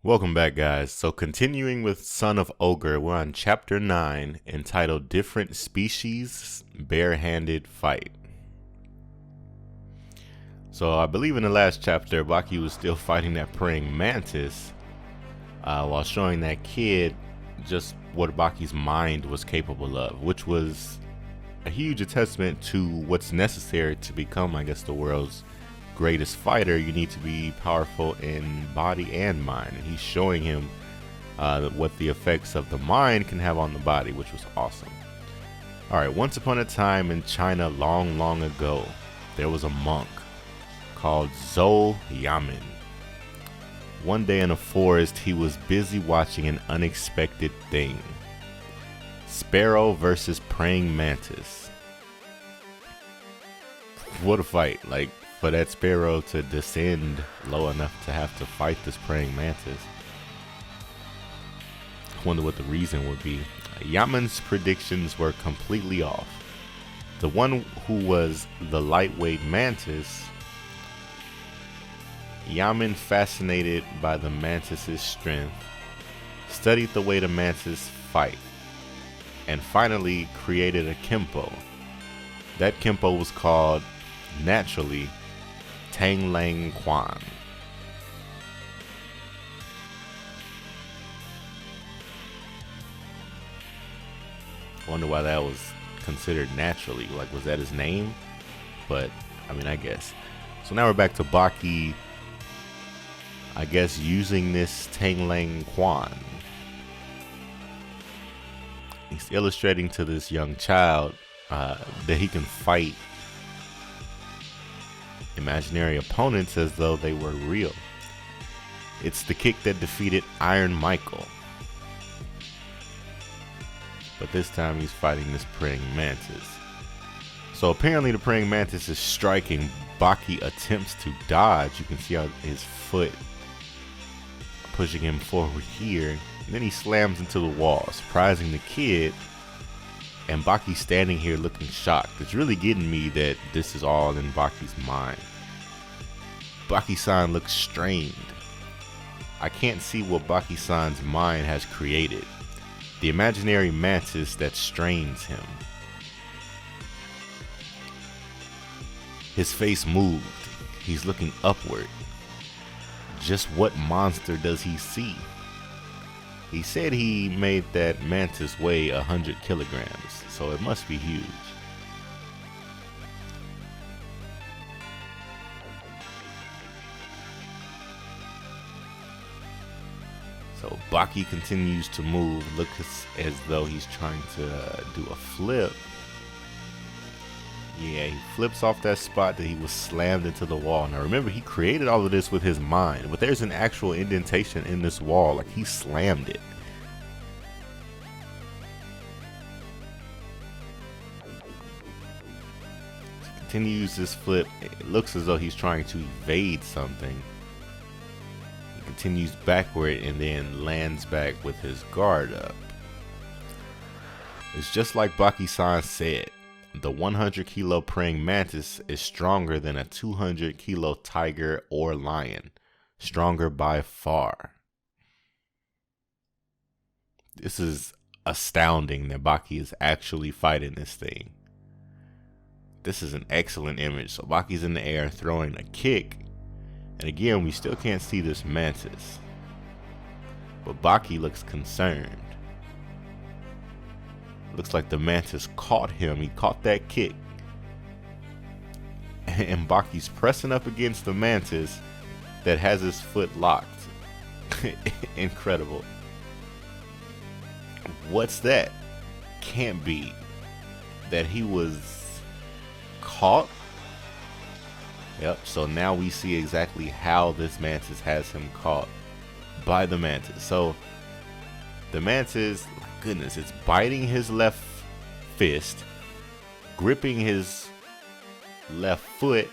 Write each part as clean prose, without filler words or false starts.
Welcome back, guys. So continuing with Son of Ogre, we're on chapter 9 entitled Different Species Barehanded Fight. So I believe in the last chapter, Baki was still fighting that praying mantis while showing that kid just what Baki's mind was capable of, which was a huge testament to what's necessary to become, I guess, the world's greatest fighter. You need to be powerful in body and mind, and he's showing him what the effects of the mind can have on the body, which was awesome. Alright, once upon a time in China long ago, there was a monk called Zhou Yamen. One day in a forest, he was busy watching an unexpected thing. Sparrow versus praying mantis. What a fight. Like, for that sparrow to descend low enough to have to fight this praying mantis. I wonder what the reason would be. Yamen's predictions were completely off. The one who was the lightweight mantis, Yamen, fascinated by the mantis's strength, studied the way the mantis fight, and finally created a Kempo. That Kempo was called, naturally, Tang Lang Quan. I wonder why that was considered naturally. Like, was that his name? But, I mean, I guess. So now we're back to Baki, I guess, using this Tang Lang Quan. He's illustrating to this young child that he can fight imaginary opponents as though they were real. It's the kick that defeated Iron Michael. But this time he's fighting this praying mantis. So apparently the praying mantis is striking. Baki attempts to dodge. You can see how his foot pushing him forward here. And then he slams into the wall, surprising the kid. And Baki's standing here looking shocked. It's really getting me that this is all in Baki's mind. Baki-san looks strained. I can't see what Baki-san's mind has created. The imaginary mantis that strains him. His face moved. He's looking upward. Just what monster does he see? He said he made that mantis weigh 100 kilograms, so it must be huge. So Baki continues to move, looks as though he's trying to do a flip. Yeah, he flips off that spot that he was slammed into the wall. Now remember, he created all of this with his mind, but there's an actual indentation in this wall, like he slammed it. Continues this flip. It looks as though he's trying to evade something. He continues backward and then lands back with his guard up. It's just like Baki-san said. The 100 kilo praying mantis is stronger than a 200 kilo tiger or lion. Stronger by far. This is astounding that Baki is actually fighting this thing. This is an excellent image. So Baki's in the air throwing a kick. And again, we still can't see this mantis. But Baki looks concerned. Looks like the mantis caught him. He caught that kick. And Baki's pressing up against the mantis that has his foot locked. Incredible. What's that? Can't be that he was caught. Yep, so now we see exactly how this mantis has him caught by the mantis. So the mantis, goodness, it's biting his left fist, gripping his left foot,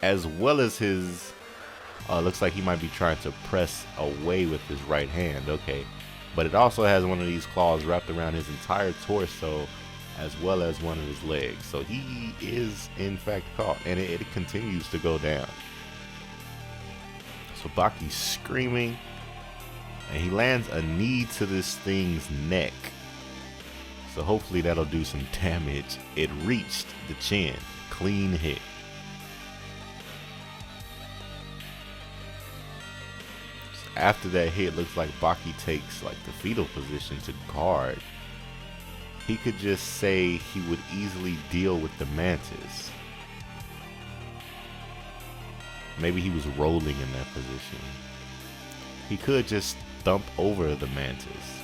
as well as his looks like he might be trying to press away with his right hand. Okay, but it also has one of these claws wrapped around his entire torso as well as one of his legs. So he is in fact caught, and it continues to go down. So Baki's screaming. and he lands a knee to this thing's neck. So hopefully that'll do some damage. It reached the chin. Clean hit. So after that hit, looks like Baki takes like the fetal position to guard. He could just say he would easily deal with the Mantis. Maybe he was rolling in that position. He could just thump over the Mantis.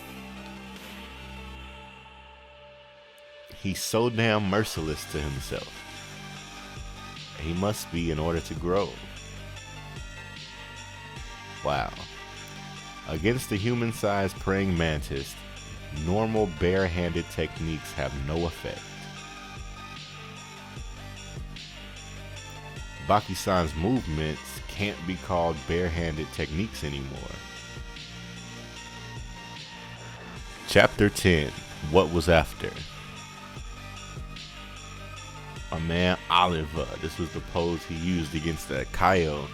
He's so damn merciless to himself. He must be in order to grow. Wow. Against the human-sized praying mantis, normal bare-handed techniques have no effect. Baki-san's movements can't be called bare-handed techniques anymore. Chapter 10, What Was After? My man Oliver, this was the pose he used against that Kaio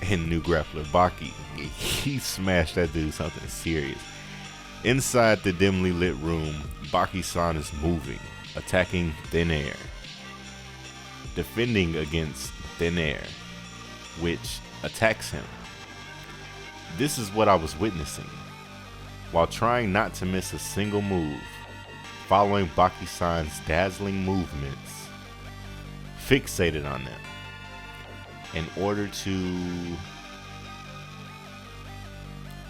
in New Grappler Baki. He smashed that dude something serious. Inside the dimly lit room, Baki-san is moving, attacking thin air, defending against thin air, which attacks him. This is what I was witnessing. While trying not to miss a single move, following Baki-san's dazzling movements, fixated on them in order to,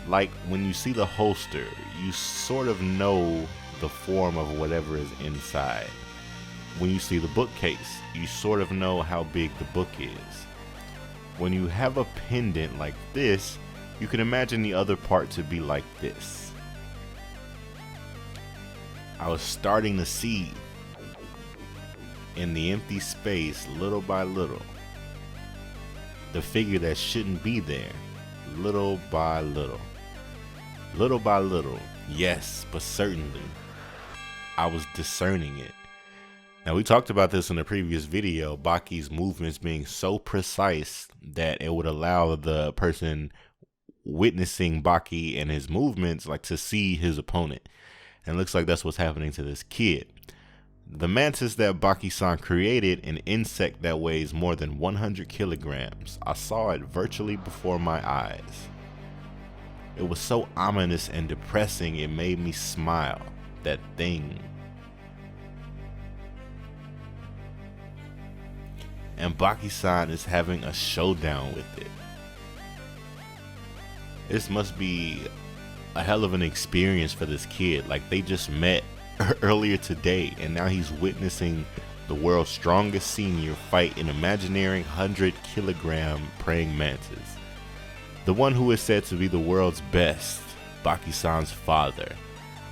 like when you see the holster, you sort of know the form of whatever is inside. When you see the bookcase, you sort of know how big the book is. When you have a pendant like this, you can imagine the other part to be like this. I was starting to see in the empty space, little by little, the figure that shouldn't be there, little by little. Little by little, yes, but certainly, I was discerning it. Now, we talked about this in a previous video, Baki's movements being so precise that it would allow the person witnessing Baki and his movements like to see his opponent. And it looks like that's what's happening to this kid. The mantis that Baki-san created, an insect that weighs more than 100 kilograms. I saw it virtually before my eyes. It was so ominous and depressing, it made me smile. That thing. And Baki-san is having a showdown with it. This must be a hell of an experience for this kid. Like, they just met earlier today, and now he's witnessing the world's strongest senior fight an imaginary 100-kilogram praying mantis. The one who is said to be the world's best, Baki-san's father,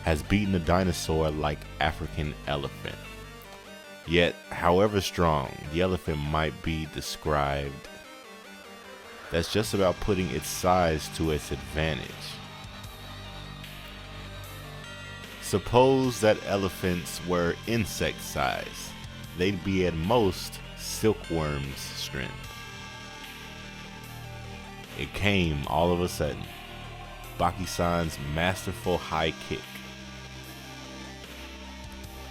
has beaten a dinosaur like African elephant. Yet, however strong the elephant might be described, that's just about putting its size to its advantage. Suppose that elephants were insect size. They'd be at most silkworm's strength. It came all of a sudden. Baki-san's masterful high kick.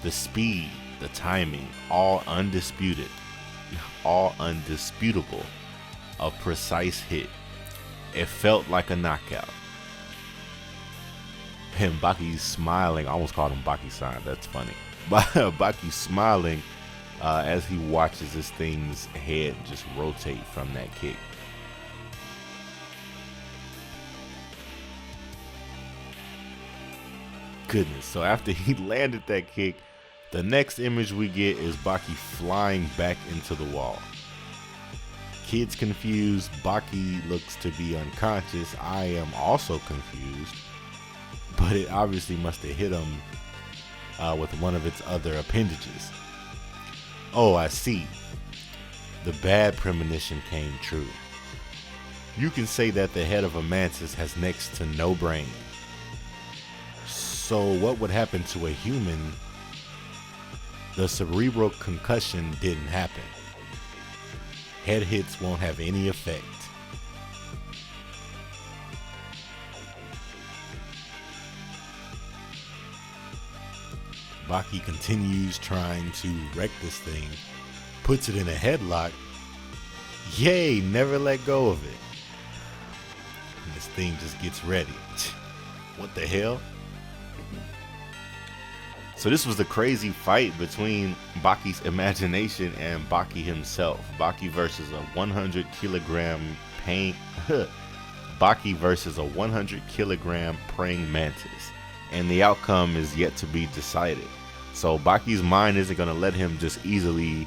The speed, the timing, all undisputed, all undisputable. A precise hit. It felt like a knockout. And Baki's smiling. I almost called him Baki-san. That's funny. Baki's smiling as he watches this thing's head just rotate from that kick. Goodness. So after he landed that kick, the next image we get is Baki flying back into the wall. Kid's confused. Baki looks to be unconscious. I am also confused. But it obviously must have hit him with one of its other appendages. Oh, I see. The bad premonition came true. You can say that the head of a mantis has next to no brain. So what would happen to a human? The cerebral concussion didn't happen. Head hits won't have any effect. Baki continues trying to wreck this thing, puts it in a headlock. Yay, never let go of it. And this thing just gets ready. What the hell? So this was the crazy fight between Baki's imagination and Baki himself. Baki versus a 100 kilogram pain. Baki versus a 100 kilogram praying mantis. And the outcome is yet to be decided. So Baki's mind isn't going to let him just easily,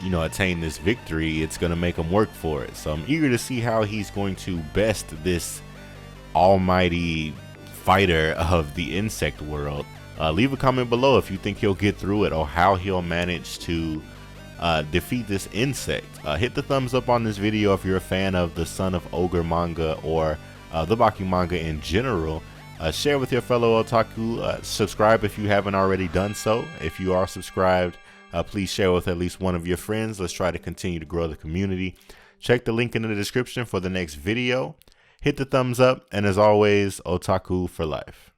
attain this victory. It's going to make him work for it. So I'm eager to see how he's going to best this almighty fighter of the insect world. Leave a comment below if you think he'll get through it or how he'll manage to defeat this insect. Hit the thumbs up on this video if you're a fan of the Son of Ogre manga or the Baki manga in general. Share with your fellow otaku. Subscribe if you haven't already done so. If you are subscribed, please share with at least one of your friends. Let's try to continue to grow the community. Check the link in the description for the next video. Hit the thumbs up, and as always, otaku for life.